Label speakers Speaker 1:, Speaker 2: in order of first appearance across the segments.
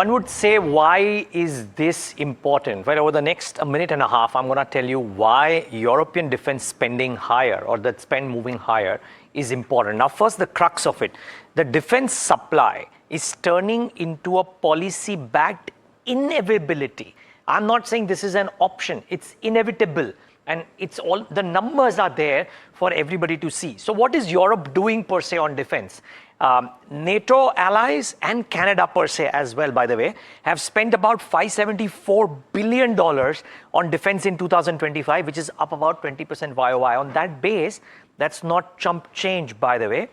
Speaker 1: One would say, why is this important? Well, over the next minute and a half, I'm going to tell you why European defense spending higher, or that spend moving higher, is important. Now, first, the crux of it. The defense supply is turning into a policy-backed inevitability. I'm not saying this is an option. It's inevitable. And it's all, the numbers are there for everybody to see. So what is Europe doing per se on defense? NATO allies and Canada per se as well, by the way, have spent about $574 billion on defense in 2025, which is up about 20% YOY. On that base, that's not chump change, by the way.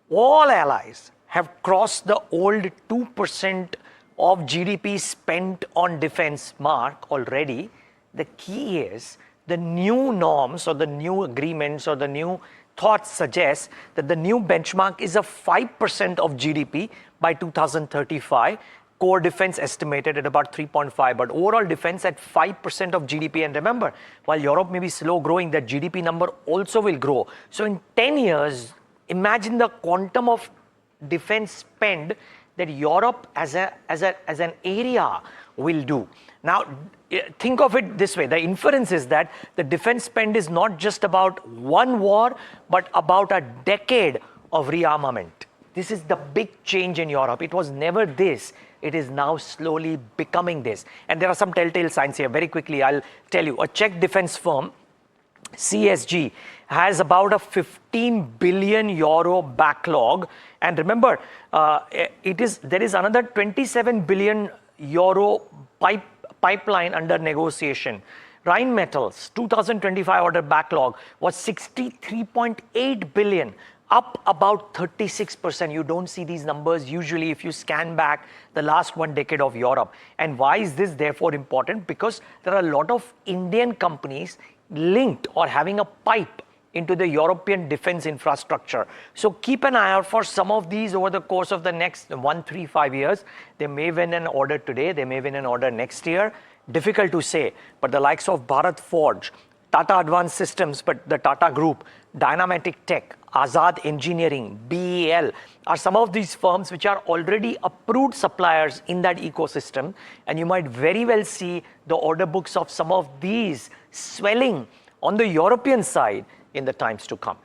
Speaker 1: All allies have crossed the old 2% of GDP spent on defense mark already. The key is the new norms or the new agreements or the new thoughts suggest that the new benchmark is a 5% of GDP by 2035. Core defense estimated at about 3.5, but overall defense at 5% of GDP. And remember, while Europe may be slow growing, that GDP number also will grow. So in 10 years, imagine the quantum of defense spend that Europe as an area will do. Now, think of it this way. The inference is that the defense spend is not just about one war, but about a decade of rearmament. This is the big change in Europe. It was never this. It is now slowly becoming this. And there are some telltale signs here. Very quickly, I'll tell you. A Czech defense firm, CSG, has about a 15 billion euro backlog. And remember, there is another 27 billion euro pipeline under negotiation. Rheinmetall's 2025 order backlog was 63.8 billion, up about 36%. You don't see these numbers usually if you scan back the last one decade of Europe. And why is this therefore important? Because there are a lot of Indian companies linked or having a pipe into the European defense infrastructure. So keep an eye out for some of these over the course of the next 1, 3, 5 years. They may win an order today, they may win an order next year. Difficult to say, but the likes of Bharat Forge, Tata Advanced Systems, but the Tata Group, Dynamatic Tech, Azad Engineering, BEL are some of these firms which are already approved suppliers in that ecosystem. And you might very well see the order books of some of these swelling on the European side in the times to come.